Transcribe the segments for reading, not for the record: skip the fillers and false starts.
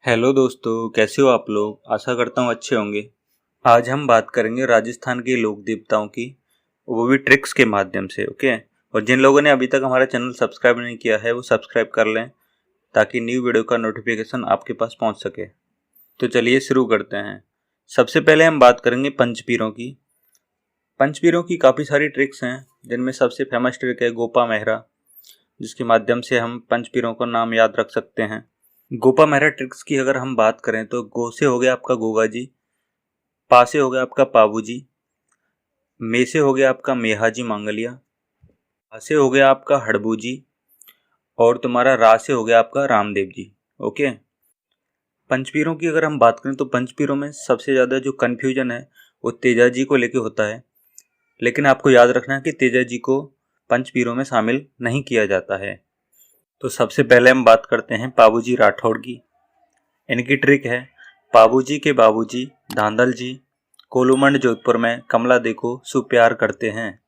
Hello दोस्तों, कैसे हो आप लोग। आशा करता हूँ अच्छे होंगे। आज हम बात करेंगे राजस्थान के लोक देवताओं की, वो भी ट्रिक्स के माध्यम से। ओके। और जिन लोगों ने अभी तक हमारा चैनल सब्सक्राइब नहीं किया है वो सब्सक्राइब कर लें ताकि न्यू वीडियो का नोटिफिकेशन आपके पास पहुँच सके। तो चलिए शुरू करते हैं। सबसे पहले हम बात करेंगे पंचपीरों की। पंचपीरों की काफ़ी सारी ट्रिक्स हैं, जिनमें सबसे फेमस ट्रिक है गोपा मेहरा, जिसके माध्यम से हम पंचपीरों का नाम याद रख सकते हैं। गोपा मेहरा ट्रिक्स की अगर हम बात करें तो गो से हो गया आपका गोगा जी, पा से हो गया आपका पाबू जी, मे से हो गया आपका मेहाजी मांगलिया, आ से हो गया आपका हड़बू जी, और तुम्हारा रा से हो गया आपका रामदेव जी। ओके। पंचपीरों की अगर हम बात करें तो पंचपीरों में सबसे ज़्यादा जो कन्फ्यूजन है वो तेजा जी को लेके होता है, लेकिन आपको याद रखना है कि तेजा जी को पंचपीरों में शामिल नहीं किया जाता है। तो सबसे पहले हम बात करते हैं पाबूजी राठौड़ की। इनकी ट्रिक है पाबूजी के बाबूजी धांधल जी कोलूमंड जोधपुर में कमला दे को सुप्यार करते हैं।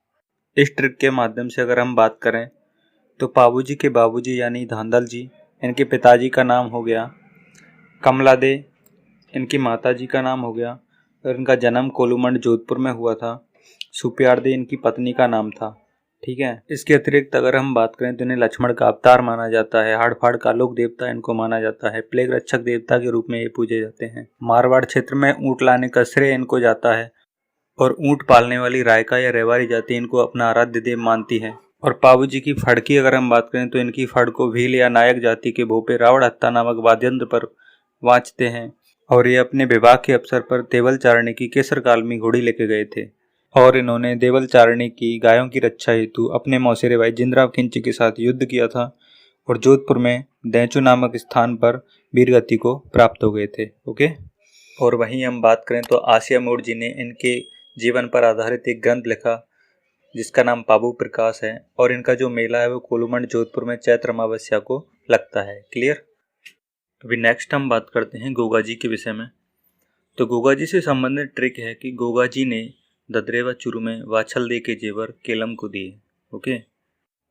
इस ट्रिक के माध्यम से अगर हम बात करें तो पाबूजी के बाबूजी यानी धांधल जी, इनके पिताजी का नाम हो गया कमला दे, इनकी माताजी का नाम हो गया, और इनका जन्म कोलूमंड जोधपुर में हुआ था। सुप्यार दे इनकी पत्नी का नाम था। ठीक है। इसके अतिरिक्त अगर हम बात करें तो इन्हें लक्ष्मण का अवतार माना जाता है। हाड़-फाड़ का लोक देवता इनको माना जाता है। प्लेग रक्षक देवता के रूप में ये पूजे जाते हैं। मारवाड़ क्षेत्र में ऊँट लाने का श्रेय इनको जाता है, और ऊँट पालने वाली रायका या रेवाड़ी जाति इनको अपना आराध्य देव मानती है। और पाबूजी की फड़ की अगर हम बात करें तो इनकी फड़ को भील या नायक जाति के भोपे रावण हत्ता नामक वाद्ययंत्र पर वाजते हैं, और ये अपने विवाह के अवसर पर देवल चारणी की केसर काल में घोड़ी लेके गए थे, और इन्होंने देवल चारणी की गायों की रक्षा हेतु अपने मौसेरे भाई जिंदराव खिंची के साथ युद्ध किया था, और जोधपुर में दैचू नामक स्थान पर वीरगति को प्राप्त हो गए थे। ओके। और वहीं हम बात करें तो आसिया मोड़ जी ने इनके जीवन पर आधारित एक ग्रंथ लिखा जिसका नाम पाबू प्रकाश है, और इनका जो मेला है वो कोलूमंड जोधपुर में चैत्र अमावस्या को लगता है। क्लियर। अभी नेक्स्ट हम बात करते हैं गोगा जी के विषय में। तो गोगा जी से संबंधित ट्रिक है कि गोगा जी ने ददरेवा चूरू में वाछल दे के जेवर केलम को दिए। ओके।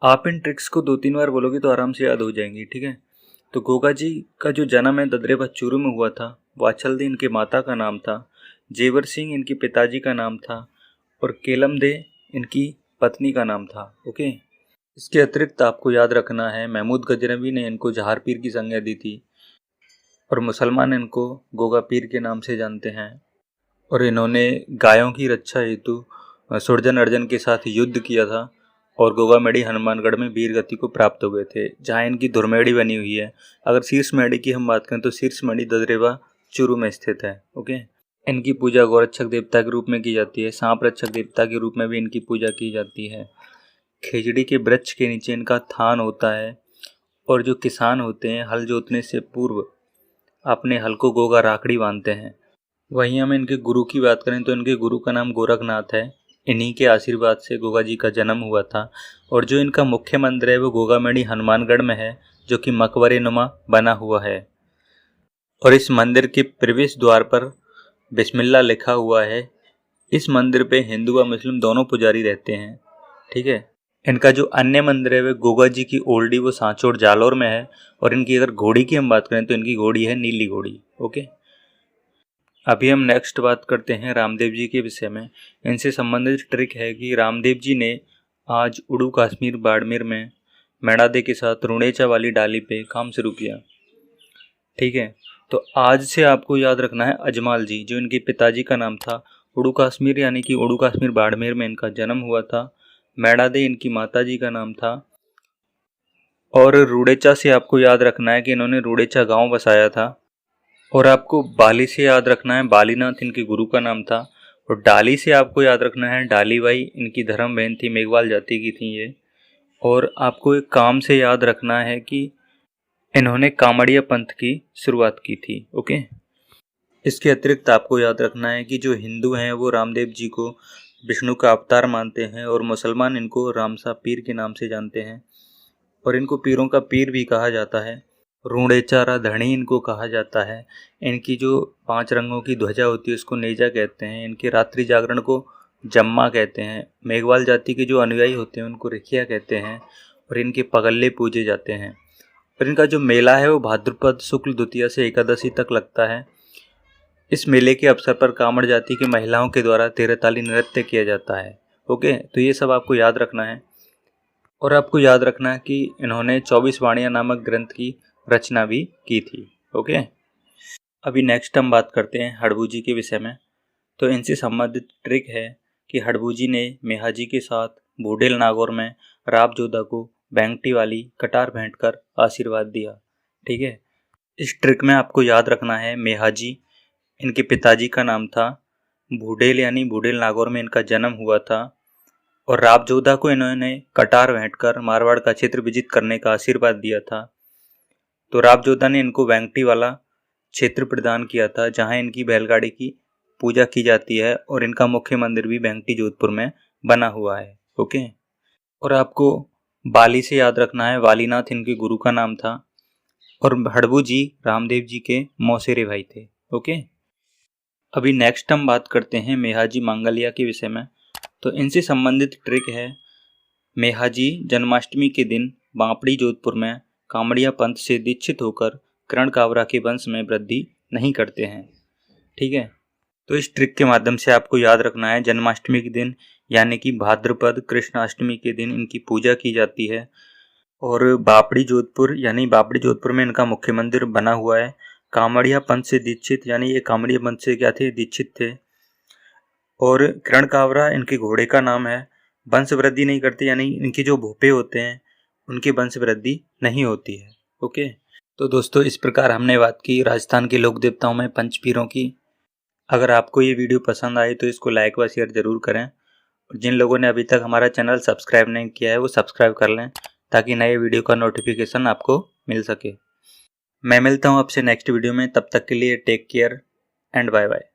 आप इन ट्रिक्स को 2-3 बार बोलोगे तो आराम से याद हो जाएंगी। ठीक है। तो गोगा जी का जो जन्म है ददरेवा चूरू में हुआ था। वाछल दे इनके माता का नाम था, जेवर सिंह इनके पिताजी का नाम था, और केलम दे इनकी पत्नी का नाम था। ओके। इसके अतिरिक्त आपको याद रखना है महमूद गजनवी ने इनको जहार पीर की संज्ञा दी थी, और मुसलमान इनको गोगा पीर के नाम से जानते हैं, और इन्होंने गायों की रक्षा हेतु सुरजन अर्जन के साथ युद्ध किया था, और गोगामेड़ी हनुमानगढ़ में वीर गति को प्राप्त हो गए थे, जहां इनकी धुरमेड़ी बनी हुई है। अगर शीर्ष मेड़ी की हम बात करें तो शीर्ष मेड़ी ददरेवा चूरू में स्थित है। ओके। इनकी पूजा गौरक्षक देवता के रूप में की जाती है। सांप रक्षक देवता के रूप में भी इनकी पूजा की जाती है। खेजड़ी के वृक्ष के नीचे इनका थान होता है, और जो किसान होते हैं हल जोतने से पूर्व अपने हल को गोगा राखड़ी बांधते हैं। वहीं हम इनके गुरु की बात करें तो इनके गुरु का नाम गोरखनाथ है। इन्हीं के आशीर्वाद से गोगा जी का जन्म हुआ था, और जो इनका मुख्य मंदिर है वो गोगामेड़ी हनुमानगढ़ में है, जो कि मकबरे नुमा बना हुआ है, और इस मंदिर के प्रवेश द्वार पर बिस्मिल्लाह लिखा हुआ है। इस मंदिर पे हिंदू व मुस्लिम दोनों पुजारी रहते हैं। ठीक है। इनका जो अन्य मंदिर है वो गोगा जी की ओल्डी वो सांचौर जालौर में है, और इनकी अगर घोड़ी की हम बात करें तो इनकी घोड़ी है नीली घोड़ी। ओके। अभी हम नेक्स्ट बात करते हैं रामदेव जी के विषय में। इनसे संबंधित ट्रिक है कि रामदेव जी ने आज उड़ू कश्मीर बाड़मेर में मैणादे के साथ रुणेचा वाली डाली पे काम शुरू किया। ठीक है। तो आज से आपको याद रखना है अजमाल जी, जो इनके पिताजी का नाम था। उड़ू कश्मीर यानी कि उड़ू कश्मीर बाड़मेर में इनका जन्म हुआ था। मैणादे इनकी माता जी का नाम था, और रुड़ेचा से आपको याद रखना है कि इन्होंने रुड़ेचा गांव बसाया था। और आपको बाली से याद रखना है बालीनाथ इनके गुरु का नाम था, और डाली से आपको याद रखना है डालीबाई इनकी धर्म बहन थी, मेघवाल जाति की थी ये। और आपको एक काम से याद रखना है कि इन्होंने कामड़िया पंथ की शुरुआत की थी। ओके। इसके अतिरिक्त आपको याद रखना है कि जो हिंदू हैं वो रामदेव जी को विष्णु का अवतार मानते हैं, और मुसलमान इनको रामसा पीर के नाम से जानते हैं, और इनको पीरों का पीर भी कहा जाता है। रूणेचारा धणी इनको कहा जाता है। इनकी जो 5 रंगों की ध्वजा होती है उसको नेजा कहते हैं। इनके रात्रि जागरण को जम्मा कहते हैं। मेघवाल जाति के जो अनुयायी होते हैं उनको रिखिया कहते हैं, और इनके पगल्ले पूजे जाते हैं। और इनका जो मेला है वो भाद्रपद शुक्ल द्वितीया से एकादशी तक लगता है। इस मेले के अवसर पर कांवड़ जाति की महिलाओं के द्वारा 13 ताली नृत्य किया जाता है। ओके, तो ये सब आपको याद रखना है। और आपको याद रखना है कि इन्होंने 24 वाणियाँ नामक ग्रंथ की रचना भी की थी। ओके, अभी नेक्स्ट हम बात करते हैं हड़बू जी के विषय में। तो इनसे संबंधित ट्रिक है कि हड़बू जी ने मेहाजी के साथ बूढ़ेल नागौर में राब जोधा को बैंगटी वाली कटार भेंट कर आशीर्वाद दिया। ठीक है, इस ट्रिक में आपको याद रखना है मेहाजी इनके पिताजी का नाम था, बूढ़ेल यानी बूढ़ेल नागौर में इनका जन्म हुआ था, और राब जोधा को इन्होंने कटार भेंट कर मारवाड़ का क्षेत्र विजित करने का आशीर्वाद दिया था। तो राब जोधा ने इनको बैंगटी वाला क्षेत्र प्रदान किया था जहां इनकी बैलगाड़ी की पूजा की जाती है, और इनका मुख्य मंदिर भी बैंगटी जोधपुर में बना हुआ है। ओके, और आपको बाली से याद रखना है, वालीनाथ इनके गुरु का नाम था, और हड़बू जी रामदेव जी के मौसेरे भाई थे। ओके, अभी नेक्स्ट हम बात करते हैं मेहाजी मांगलिया के विषय में। तो इनसे संबंधित ट्रिक है, मेहाजी जन्माष्टमी के दिन बांपड़ी जोधपुर में कामड़िया पंथ से दीक्षित होकर कर्ण कावरा के वंश में वृद्धि नहीं करते हैं। ठीक है, तो इस ट्रिक के माध्यम से आपको याद रखना है जन्माष्टमी के दिन यानी कि भाद्रपद कृष्णाष्टमी के दिन इनकी पूजा की जाती है, और बापड़ी जोधपुर यानी बापड़ी जोधपुर में इनका मुख्य मंदिर बना हुआ है। कामड़िया पंथ से दीक्षित यानी ये कामड़िया पंथ से क्या थे, दीक्षित थे, और कर्ण कावरा इनके घोड़े का नाम है। वंश वृद्धि नहीं करते यानी इनके जो भोपे होते हैं उनकी वंश वृद्धि नहीं होती है। ओके, तो दोस्तों इस प्रकार हमने बात की राजस्थान के लोक देवताओं में पंचपीरों की। अगर आपको ये वीडियो पसंद आई तो इसको लाइक व शेयर जरूर करें, और जिन लोगों ने अभी तक हमारा चैनल सब्सक्राइब नहीं किया है वो सब्सक्राइब कर लें ताकि नए वीडियो का नोटिफिकेशन आपको मिल सके। मैं मिलता हूँ आपसे नेक्स्ट वीडियो में, तब तक के लिए take care and bye bye.